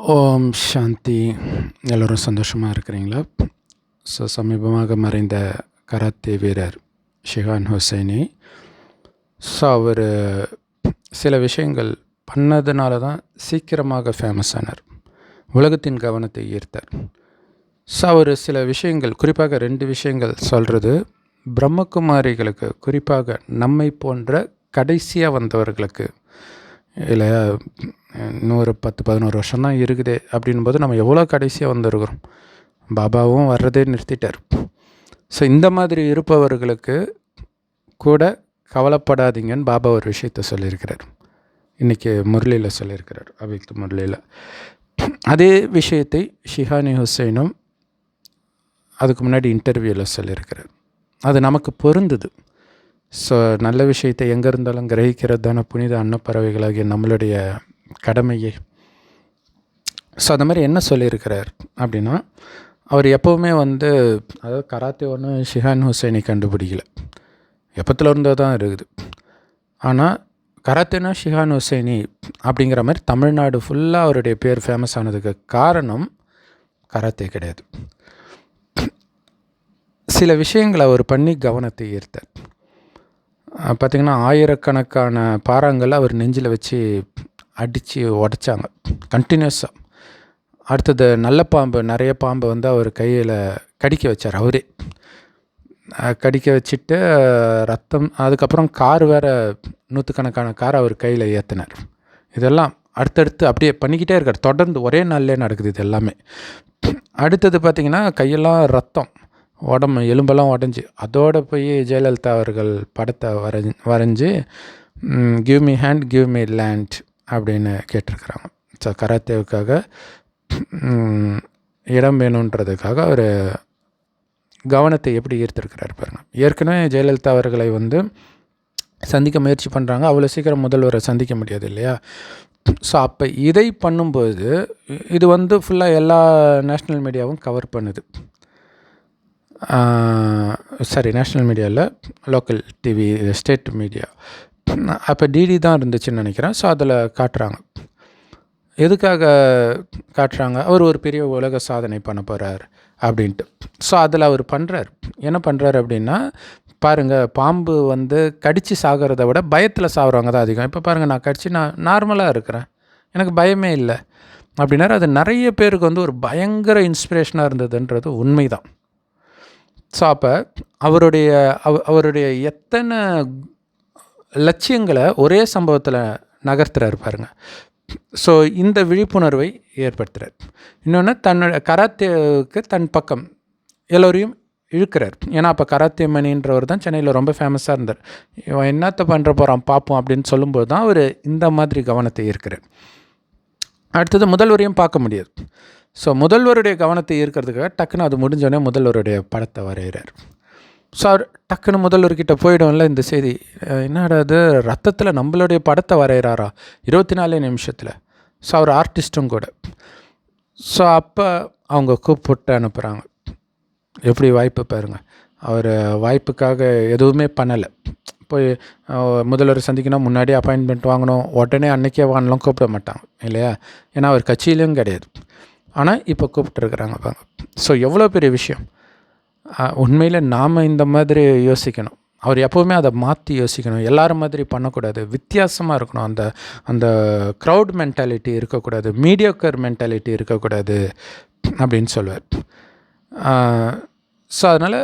ஓம் சாந்தி. எல்லோரும் சந்தோஷமாக இருக்கிறீங்களா? சமீபமாக மறைந்த கராத்தே வீரர் ஷிஹான் ஹுசைனி. அவர் சில விஷயங்கள் பண்ணதுனால தான் சீக்கிரமாக ஃபேமஸ் ஆனார், உலகத்தின் கவனத்தை ஈர்த்தார். அவர் சில விஷயங்கள், குறிப்பாக 2 விஷயங்கள் சொல்கிறது, பிரம்மகுமாரிகளுக்கு, குறிப்பாக நம்மை போன்ற கடைசியாக வந்தவர்களுக்கு, இல்லை இன்னும் ஒரு 10-11 வருஷம்தான் இருக்குது அப்படின்போது நம்ம எவ்வளோ கடைசியாக வந்திருக்கிறோம். பாபாவும் வர்றதே நிறுத்திட்டார். இந்த மாதிரி இருப்பவர்களுக்கு கூட கவலைப்படாதீங்கன்னு பாபா ஒரு விஷயத்த சொல்லியிருக்கிறார். இன்றைக்கி முரளியில் சொல்லியிருக்கிறார், அபிக்து முரளியில். அதே விஷயத்தை ஷிஹானி ஹுசைனும் அதுக்கு முன்னாடி இன்டர்வியூவில் சொல்லியிருக்கிறார். அது நமக்கு பொருந்துது. நல்ல விஷயத்தை எங்கே இருந்தாலும் கிரகிக்கிறது தானே புனித அன்னப்பறவைகளாகிய நம்மளுடைய கடமையே. அந்த மாதிரி என்ன சொல்லியிருக்கிறார் அப்படின்னா, அவர் எப்போவுமே அதாவது கராத்தே ஒன்றும் ஷிஹான் ஹுசைனி கண்டுபிடிக்கல, எப்பத்தில் இருந்தோ தான் இருக்குது. ஆனால் கராத்தேனா ஷிஹான் ஹுசைனி அப்படிங்கிற மாதிரி தமிழ்நாடு ஃபுல்லாக அவருடைய பேர் ஃபேமஸ் ஆனதுக்கு காரணம் கராத்தே கிடையாது. சில விஷயங்களை அவர் பண்ணி கவனத்தை ஈர்த்தார். பார்த்திங்கன்னா, ஆயிரக்கணக்கான பாறாங்களை அவர் நெஞ்சில் வச்சு அடித்து உடைச்சாங்க கண்டினியூஸாக. அடுத்தது நல்ல பாம்பு, நிறைய பாம்பை அவர் கையில் கடிக்க வச்சார். அவரே கடிக்க வச்சுட்டு ரத்தம், அதுக்கப்புறம் கார் வேறு, நூற்றுக்கணக்கான கார் அவர் கையில் ஏற்றினார். இதெல்லாம் அடுத்தடுத்து அப்படியே பண்ணிக்கிட்டே இருக்கார், தொடர்ந்து ஒரே நாள்லேயே நடக்குது இது எல்லாமே. அடுத்தது பார்த்திங்கன்னா, கையெல்லாம் ரத்தம், உடம்பு எலும்பெல்லாம் உடஞ்சி, அதோடு போய் ஜெயலலிதா அவர்கள் படத்தை வரைஞ்சி give me hand give me land அப்படின்னு கேட்டிருக்கிறாங்க. கராத்தேவுக்காக இடம் வேணுன்றதுக்காக அவர் கவனத்தை எப்படி ஈர்த்திருக்கிறார் பாருங்கள். ஏற்கனவே ஜெயலலிதா அவர்களை சந்திக்க முயற்சி பண்ணுறாங்க, அவ்வளோ சீக்கிரம் முதல்வரை சந்திக்க முடியாது இல்லையா? அப்போ இதை பண்ணும்போது இது ஃபுல்லாக எல்லா நேஷ்னல் மீடியாவும் கவர் பண்ணுது. நேஷ்னல் மீடியாவில், லோக்கல் டிவி, ஸ்டேட் மீடியா, அப்போ டிடி தான் இருந்துச்சுன்னு நினைக்கிறேன். அதில் காட்டுறாங்க. எதுக்காக காட்டுறாங்க? அவர் ஒரு பெரிய உலக சாதனை பண்ண போகிறார் அப்படின்ட்டு. அதில் அவர் பண்ணுறார், என்ன பண்ணுறாரு அப்படின்னா, பாருங்கள், பாம்பு கடித்து சாகிறத விட பயத்தில் சாகிறவங்க தான் அதிகம். இப்போ பாருங்கள், நான் கடித்து நான் நார்மலாக இருக்கிறேன், எனக்கு பயமே இல்லை அப்படின்னாரு. அது நிறைய பேருக்கு ஒரு பயங்கர இன்ஸ்பிரேஷனாக இருந்ததுன்றது உண்மைதான். அப்போ அவருடைய எத்தனை லட்சியங்களை ஒரே சம்பவத்தில் நகர்த்துறாரு பாருங்க. இந்த விழிப்புணர்வை ஏற்படுத்துகிறார். இன்னொன்று, தன்னோட கராத்தேவுக்கு தன் பக்கம் எல்லோரையும் இழுக்கிறார். ஏன்னா அப்போ கராத்தே மணின்றவர் தான் சென்னையில் ரொம்ப ஃபேமஸாக இருந்தார். இவன் என்னத்தை பண்ணுற போகிறான் பார்ப்போம் அப்படின்னு சொல்லும்போது தான் அவர் இந்த மாதிரி கவனத்தை ஈர்க்கிறார். அடுத்தது, முதல்வரையும் பார்க்க முடியாது. முதல்வருடைய கவனத்தை ஈர்க்கிறதுக்காக டக்குன்னு அது முடிஞ்சோடனே முதல்வருடைய படத்தை வரைகிறார். அவர் டக்குன்னு முதல்வர்கிட்ட போயிடும்ல இந்த செய்தி, என்னடா அது, ரத்தத்தில் நம்மளுடைய படத்தை வரைகிறாரா 24 நிமிஷத்தில். அவர் ஆர்டிஸ்ட்டும் கூட. அப்போ அவங்க கூப்பிட்டு அனுப்புகிறாங்க. எப்படி வாய்ப்பு பாருங்கள். அவர் வாய்ப்புக்காக எதுவுமே பண்ணலை. போய் முதல்வர் சந்திக்கணும், முன்னாடியே அப்பாயின்மெண்ட் வாங்கணும், உடனே அன்றைக்கே வாங்கலாம் கூப்பிட மாட்டாங்க இல்லையா? ஏன்னா அவர் கட்சியிலும் கிடையாது. ஆனால் இப்போ கூப்பிட்டுருக்குறாங்க பாருங்க. எவ்வளோ பெரிய விஷயம். உண்மையில் நாம் இந்த மாதிரி யோசிக்கணும். அவர் எப்போவுமே அதை மாற்றி யோசிக்கணும். எல்லாரும் மாதிரி பண்ணக்கூடாது, வித்தியாசமாக இருக்கணும். அந்த க்ரௌட் மென்டாலிட்டி இருக்கக்கூடாது, மீடியோக்கர் மென்டாலிட்டி இருக்கக்கூடாது அப்படின்னு சொல்லுவார். அதனால்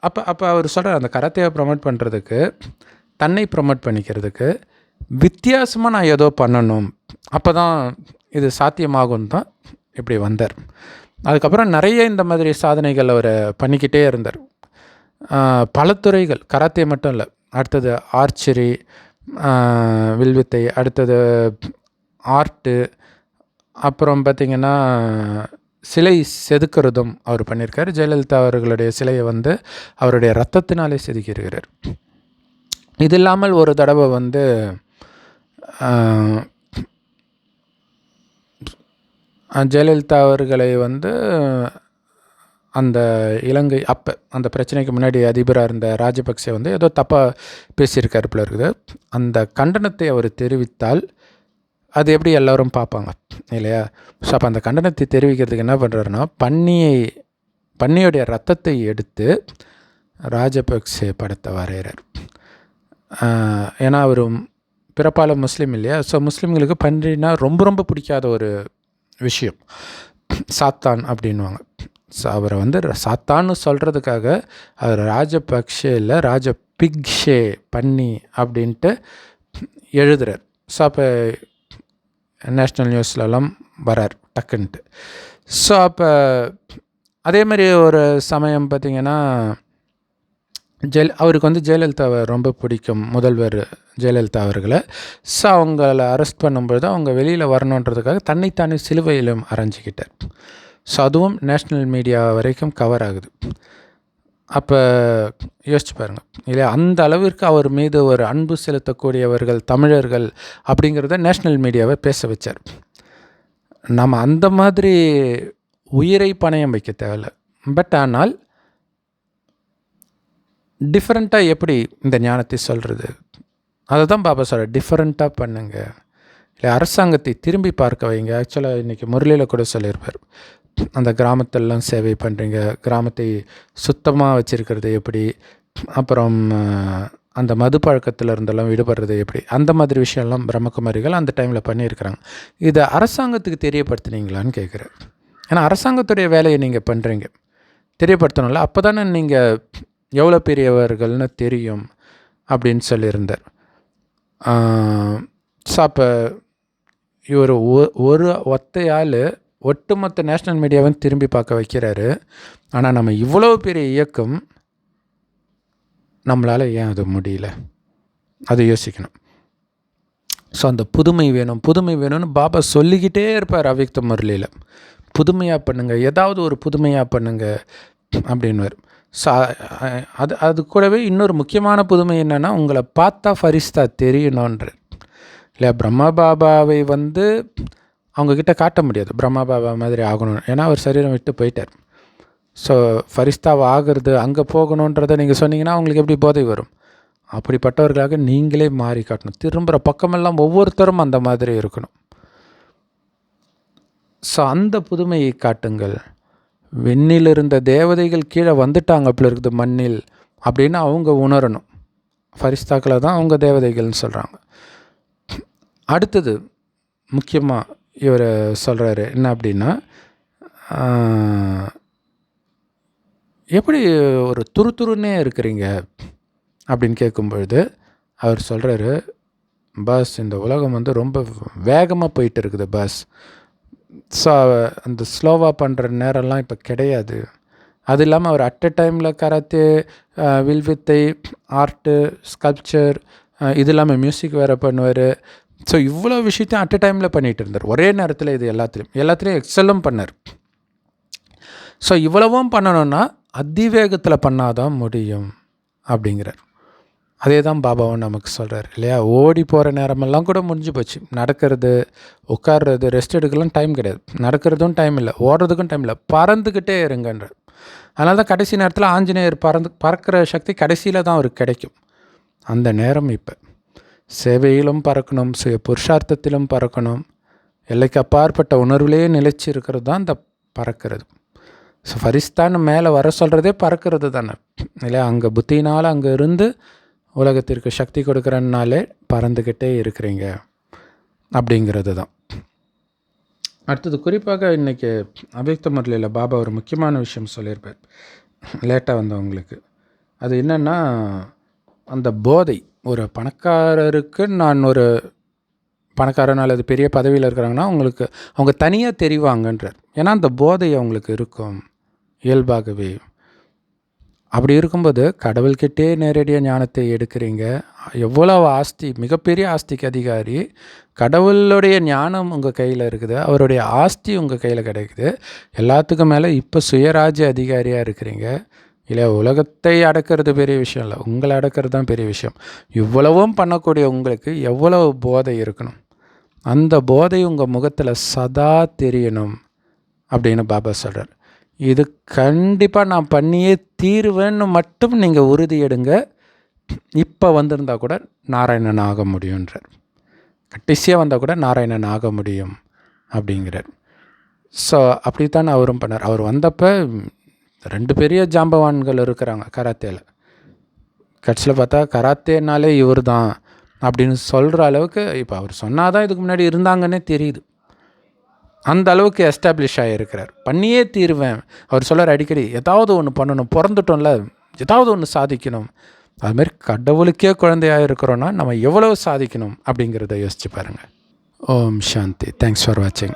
அப்போ அவர் சொல்கிறார், அந்த கராத்தேவை ப்ரமோட் பண்ணுறதுக்கு, தன்னை ப்ரமோட் பண்ணிக்கிறதுக்கு வித்தியாசமாக நான் ஏதோ பண்ணணும், அப்போ தான் இது சாத்தியமாகும் தான் இப்படி வந்தார். அதுக்கப்புறம் நிறைய இந்த மாதிரி சாதனைகள் அவர் பண்ணிக்கிட்டே இருந்தார். பல துறைகள், கராத்தே மட்டும் இல்லை. அடுத்தது ஆர்ச்சரி, வில்வித்தை, அடுத்தது ஆர்ட்டு, அப்புறம் பார்த்திங்கன்னா சிலை செதுக்கிறதும் அவர் பண்ணியிருக்கார். ஜெயலலிதா அவர்களுடைய சிலையை அவருடைய ரத்தத்தினாலே செதுக்கியிருக்கிறார். இது இல்லாமல் ஒரு தடவை ஜெயலலிதா அவர்களை அந்த இலங்கை, அப்போ அந்த பிரச்சனைக்கு முன்னாடி அதிபராக இருந்த ராஜபக்சே ஏதோ தப்பாக பேசியிருக்காரு போல இருக்குது. அந்த கண்டனத்தை அவர் தெரிவித்தால் அது எப்படி எல்லோரும் பார்ப்பாங்க இல்லையா? ஸோ அப்போ அந்த கண்டனத்தை தெரிவிக்கிறதுக்கு என்ன பண்ணுறாருன்னா, பன்னியோடைய ரத்தத்தை எடுத்து ராஜபக்சே படத்தை வரைகிறார். ஏன்னா அவர் பிறப்பால் முஸ்லீம் இல்லையா? ஸோ முஸ்லீம்களுக்கு பன்றினா ரொம்ப ரொம்ப பிடிக்காத ஒரு விஷயம். சாத்தான் அப்படின்வாங்க. ஸோ அவரை சாத்தான்னு சொல்கிறதுக்காக அவர் ராஜபக்ஷே இல்லை, ராஜபிக்ஷே பன்னி அப்படின்ட்டு எழுதுகிறார். ஸோ அப்போ நேஷ்னல் நியூஸ்லலாம் வரார் டக்குன்ட்டு. ஸோ அப்போ அதே மாதிரி ஒரு சமயம் பார்த்திங்கன்னா, அவருக்கு ஜெயலலிதாவை ரொம்ப பிடிக்கும், முதல்வர் ஜெயலலிதா அவர்களை. ஸோ அவங்கள அரெஸ்ட் பண்ணும்பொழுது அவங்க வெளியில் வரணுன்றதுக்காக தன்னைத்தானே சிலுவையிலும் அரைஞ்சிக்கிட்டார். ஸோ அதுவும் நேஷ்னல் மீடியா வரைக்கும் கவர் ஆகுது. அப்போ யோசிச்சு பாருங்கள் இல்லையா? அந்த அளவிற்கு அவர் மீது ஒரு அன்பு செலுத்தக்கூடியவர்கள் தமிழர்கள் அப்படிங்கிறத நேஷ்னல் மீடியாவை பேச வச்சார். நம்ம அந்த மாதிரி உயிரை பணயம் வைக்க தேவையில்லை. பட் ஆனால் டிஃப்ரெண்ட்டாக எப்படி இந்த ஞானத்தை சொல்கிறது, அதை தான் பாபா சொல்கிற, டிஃப்ரெண்ட்டாக பண்ணுங்க இல்லை, அரசாங்கத்தை திரும்பி பார்க்க வைங்க. ஆக்சுவலாக இன்றைக்கி முரளியில் கூட சொல்லியிருப்பார், அந்த கிராமத்திலலாம் சேவை பண்ணுறீங்க, கிராமத்தை சுத்தமாக வச்சுருக்கிறது எப்படி, அப்புறம் அந்த மது பழக்கத்தில் இருந்தெல்லாம் விடுபடுறது எப்படி, அந்த மாதிரி விஷயம்லாம் பிரம்மகுமாரிகள் அந்த டைமில் பண்ணியிருக்கிறாங்க. இதை அரசாங்கத்துக்கு தெரியப்படுத்துனீங்களான்னு கேட்குறாரு. ஏன்னா அரசாங்கத்துடைய வேலையை நீங்கள் பண்ணுறீங்க, தெரியப்படுத்தணும்ல, அப்போ தானே நீங்கள் எவ்வளோ பெரியவர்கள்னு தெரியும் அப்படின்னு சொல்லியிருந்தார். ஸோ அப்போ இவர் ஒரு ஒத்தையால் ஒட்டுமொத்த நேஷ்னல் மீடியாவை திரும்பி பார்க்க வைக்கிறாரு. ஆனால் நம்ம இவ்வளோ பெரிய இயக்கம் நம்மளால் ஏன் அது முடியல, அதை யோசிக்கணும். ஸோ அந்த புதுமை வேணும்னு பாபா சொல்லிக்கிட்டே இருப்பார் அவ்யக்த முரளியில். புதுமையாக பண்ணுங்கள், ஏதாவது ஒரு புதுமையாக பண்ணுங்கள் அப்படின்வார். ஸோ அது கூடவே இன்னொரு முக்கியமான புதுமை என்னென்னா, உங்களை பார்த்தா ஃபரிஸ்தா தெரியணுன்ற இல்லையா? பிரம்மா பாபாவை அவங்கக்கிட்ட காட்ட முடியாது, பிரம்மா பாபா மாதிரி ஆகணும், ஏன்னா அவர் சரீரம் விட்டு போயிட்டார். ஸோ ஃபரிஸ்தாவை ஆகிறது, அங்கே போகணுன்றதை நீங்கள் சொன்னீங்கன்னா அவங்களுக்கு எப்படி போதை வரும்? அப்படிப்பட்டவர்களாக நீங்களே மாறி காட்டணும். திரும்புகிற பக்கமெல்லாம் ஒவ்வொருத்தரும் அந்த மாதிரி இருக்கணும். ஸோ அந்த புதுமையை காட்டுங்கள். விண்ணில் இருந்த தேவதைகள் கீழே வந்துட்டாங்க அப்படி இருக்குது மண்ணில் அப்படின்னு அவங்க உணரணும். ஃபரிஸ்தாக்களை தான் அவங்க தேவதைகள்னு சொல்கிறாங்க. அடுத்தது முக்கியமாக இவர் சொல்கிறாரு என்ன அப்படின்னா, எப்படி ஒரு துருதுருன்னே இருக்கிறீங்க அப்படின்னு கேட்கும்பொழுது அவர் சொல்கிறாரு, பாஸ் இந்த உலகம் ரொம்ப வேகமாக போயிட்டு இருக்குது பாஸ். ஸோ அந்த ஸ்லோவாக பண்ணுற நேரம்லாம் இப்போ கிடையாது. அது இல்லாமல் அவர் அட் எ டைமில் கராத்தே, வில்வித்தை, ஆர்ட்டு, ஸ்கல்ப்சர், இது இல்லாமல் மியூசிக் வேறு பண்ணுவார். ஸோ இவ்வளோ விஷயத்தையும் அட் எ டைமில் பண்ணிகிட்டு இருந்தார் ஒரே நேரத்தில். இது எல்லாத்துலேயும் எக்ஸலும் பண்ணார். ஸோ இவ்வளவும் பண்ணணுன்னா அதிவேகத்தில் பண்ணாதான் முடியும் அப்படிங்கிறார். அதே தான் பாபாவும் நமக்கு சொல்கிறார் இல்லையா? ஓடி போகிற நேரமெல்லாம் கூட முடிஞ்சு போச்சு. நடக்கிறது, உட்கார்றது, ரெஸ்ட் எடுக்கலாம் டைம் கிடையாது. நடக்கிறதும் டைம் இல்லை, ஓடுறதுக்கும் டைம் இல்லை, பறந்துக்கிட்டே இருங்கன்ற. அதனால தான் கடைசி நேரத்தில் ஆஞ்சநேயர் பறக்கிற சக்தி கடைசியில் தான் அவருக்கு கிடைக்கும். அந்த நேரம் இப்போ சேவையிலும் பறக்கணும், சுய புருஷார்த்தத்திலும் பறக்கணும், எல்லைக்கு அப்பாற்பட்ட உணர்வுலேயே நிலைச்சி இருக்கிறது தான் இந்த பறக்கிறது. ஸோ ஃபரிஸ்தான்னு மேலே வர சொல்கிறதே பறக்கிறது தானே இல்லையா? அங்கே புத்தினால் அங்கே இருந்து உலகத்திற்கு சக்தி கொடுக்குறனாலே பறந்துக்கிட்டே இருக்கிறீங்க அப்படிங்கிறது தான். அடுத்தது குறிப்பாக இன்றைக்கி அவ்யக்த முரளியில் பாபா ஒரு முக்கியமான விஷயம் சொல்லியிருப்பார், லேட்டாக வந்தவங்களுக்கு. அது என்னென்னா, அந்த போதை ஒரு பணக்காரருக்கு, நான் ஒரு பணக்காரன் அல்லது பெரிய பதவியில் இருக்கிறாங்கன்னா அவங்க தனியாக தெரிவாங்கன்றார். ஏன்னா அந்த போதை அவங்களுக்கு இருக்கும் இயல்பாகவே. அப்படி இருக்கும்போது கடவுள்கிட்டே நேரடியாக ஞானத்தை எடுக்கிறீங்க. எவ்வளோ ஆஸ்தி, மிகப்பெரிய ஆஸ்திக்கு அதிகாரி, கடவுளுடைய ஞானம் உங்கள் கையில் இருக்குது, அவருடைய ஆஸ்தி உங்கள் கையில் கிடைக்குது. எல்லாத்துக்கும் மேலே இப்போ சுயராஜ்ய அதிகாரியாக இருக்கிறீங்க இல்லை? உலகத்தை அடக்கிறது பெரிய விஷயம் இல்லை, உங்களை அடக்கிறது தான் பெரிய விஷயம். இவ்வளவும் பண்ணக்கூடிய உங்களுக்கு எவ்வளோ போதை இருக்கணும், அந்த போதை உங்கள் முகத்தில் சதா தெரியணும் அப்படின்னு பாபா சொல்கிறார். இது கண்டிப்பாக நான் பண்ணியே தீருவேன்னு மட்டும் நீங்கள் உறுதி எடுங்க. இப்போ வந்திருந்தால் கூட நாராயணன் ஆக முடியுன்றார். கடைசியாக வந்தால் கூட நாராயணன் ஆக முடியும் அப்படிங்கிறார். ஸோ அப்படித்தான் அவரும் பண்ணார். அவர் வந்தப்போ 2 பெரிய ஜாம்பவான்கள் இருக்கிறாங்க கராத்தேல. கட்சியில் பார்த்தா கராத்தேனாலே இவர் தான் அப்படின்னு சொல்கிற அளவுக்கு இப்போ அவர் சொன்னால் தான் இதுக்கு முன்னாடி இருந்தாங்கன்னே தெரியுது. அந்த அளவுக்கு எஸ்டாப்ளிஷ் ஆகியிருக்கிறார். பண்ணியே தீருவேன். அவர் சொல்கிறார் அடிக்கடி, ஏதாவது ஒன்று பண்ணணும், பிறந்துட்டோம்ல, ஏதாவது ஒன்று சாதிக்கணும். அதுமாதிரி கடவுளுக்கே குழந்தையாக இருக்கிறோன்னா நம்ம எவ்வளோ சாதிக்கணும் அப்படிங்கிறத யோசிச்சு பாருங்கள். ஓம் சாந்தி. தேங்க்ஸ் ஃபார் வாட்சிங்.